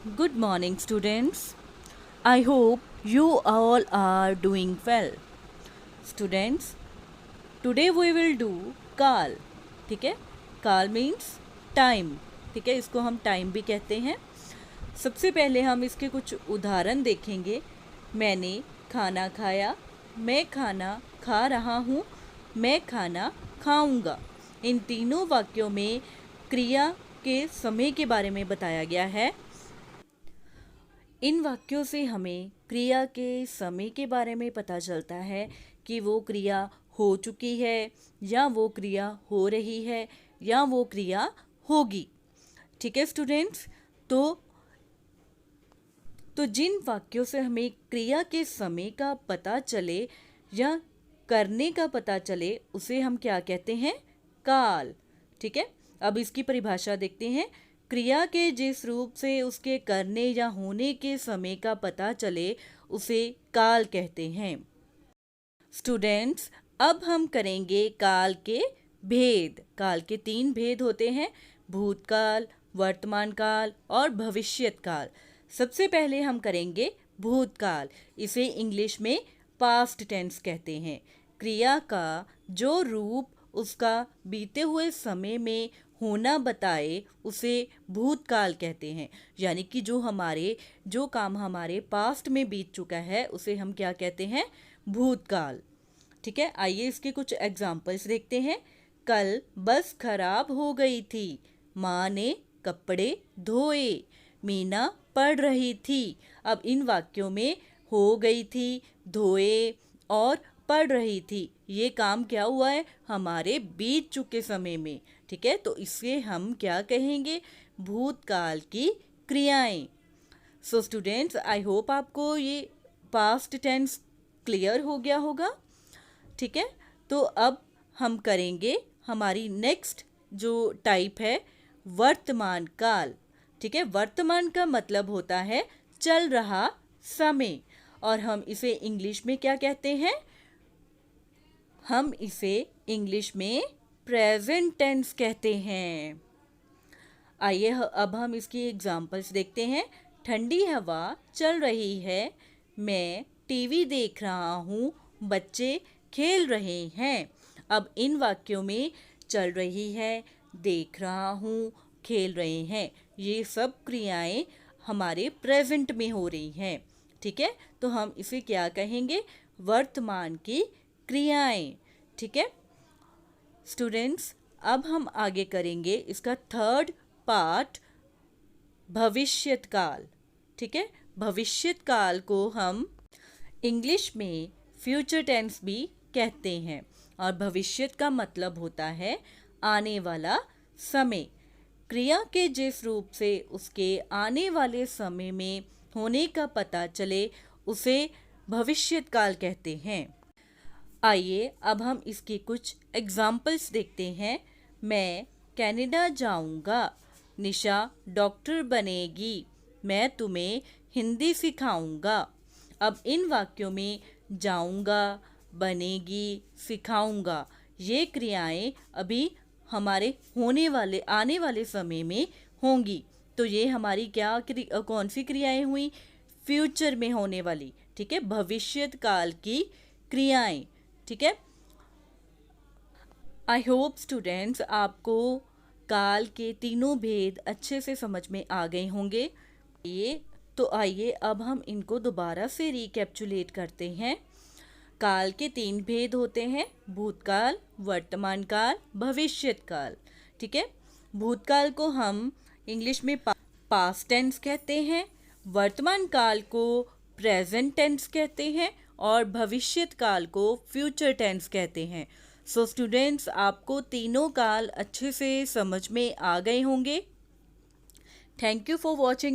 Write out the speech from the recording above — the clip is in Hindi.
Good morning, students. I hope you all are doing well. Students, today we will do काल. ठीक है, काल मीन्स टाइम. ठीक है, इसको हम टाइम भी कहते हैं. सबसे पहले हम इसके कुछ उदाहरण देखेंगे. मैंने खाना खाया, मैं खाना खा रहा हूँ, मैं खाना खाऊंगा. इन तीनों वाक्यों में क्रिया के समय के बारे में बताया गया है. इन वाक्यों से हमें क्रिया के समय के बारे में पता चलता है कि वो क्रिया हो चुकी है या वो क्रिया हो रही है या वो क्रिया होगी. ठीक है स्टूडेंट्स, तो जिन वाक्यों से हमें क्रिया के समय का पता चले या करने का पता चले उसे हम क्या कहते हैं? काल. ठीक है, अब इसकी परिभाषा देखते हैं. क्रिया के जिस रूप से उसके करने या होने के समय का पता चले उसे काल कहते हैं. स्टूडेंट्स, अब हम करेंगे काल के भेद. काल के 3 भेद होते हैं: भूतकाल, वर्तमान काल और भविष्यत काल. सबसे पहले हम करेंगे भूतकाल. इसे इंग्लिश में पास्ट टेंस कहते हैं. क्रिया का जो रूप उसका बीते हुए समय में होना बताए उसे भूतकाल कहते हैं. यानी कि जो काम हमारे पास्ट में बीत चुका है उसे हम क्या कहते हैं? भूतकाल. ठीक है, आइए इसके कुछ एग्जाम्पल्स देखते हैं. कल बस खराब हो गई थी, माँ ने कपड़े धोए, मीना पढ़ रही थी. अब इन वाक्यों में हो गई थी, धोए और पढ़ रही थी, ये काम क्या हुआ है? हमारे बीत चुके समय में. ठीक है, तो इसे हम क्या कहेंगे? भूतकाल की क्रियाएं. सो स्टूडेंट्स, आई होप आपको ये पास्ट टेंस क्लियर हो गया होगा. ठीक है, तो अब हम करेंगे हमारी नेक्स्ट जो टाइप है वर्तमान काल. ठीक है, वर्तमान का मतलब होता है चल रहा समय और हम इसे इंग्लिश में क्या कहते हैं? हम इसे इंग्लिश में प्रेजेंट टेंस कहते हैं. आइए अब हम इसकी एग्जाम्पल्स देखते हैं. ठंडी हवा चल रही है, मैं टीवी देख रहा हूँ, बच्चे खेल रहे हैं. अब इन वाक्यों में चल रही है, देख रहा हूँ, खेल रहे हैं, ये सब क्रियाएं हमारे प्रेजेंट में हो रही हैं. ठीक है, तो हम इसे क्या कहेंगे? वर्तमान की क्रियाएं. ठीक है स्टूडेंट्स, अब हम आगे करेंगे इसका थर्ड पार्ट, भविष्यत काल. ठीक है, भविष्यत काल को हम इंग्लिश में फ्यूचर टेंस भी कहते हैं और भविष्यत का मतलब होता है आने वाला समय. क्रिया के जिस रूप से उसके आने वाले समय में होने का पता चले उसे भविष्यत काल कहते हैं. आइए अब हम इसके कुछ एग्जाम्पल्स देखते हैं. मैं कनाडा जाऊंगा, निशा डॉक्टर बनेगी, मैं तुम्हें हिंदी सिखाऊंगा. अब इन वाक्यों में जाऊंगा, बनेगी, सिखाऊंगा, ये क्रियाएं अभी हमारे आने वाले समय में होंगी. तो ये हमारी कौन सी क्रियाएं हुई? फ्यूचर में होने वाली. ठीक है, भविष्यत काल की क्रियाएं. ठीक है, आई होप स्टूडेंट्स आपको काल के तीनों भेद अच्छे से समझ में आ गए होंगे. आइए अब हम इनको दोबारा से रिकैप्चुलेट करते हैं. काल के 3 भेद होते हैं: भूतकाल, वर्तमान काल, भविष्यत काल. ठीक है, भूतकाल को हम इंग्लिश में पास्ट टेंस कहते हैं, वर्तमान काल को प्रेजेंट टेंस कहते हैं और भविष्यत काल को फ्यूचर टेंस कहते हैं. सो स्टूडेंट्स, आपको तीनों काल अच्छे से समझ में आ गए होंगे. Thank you for watching.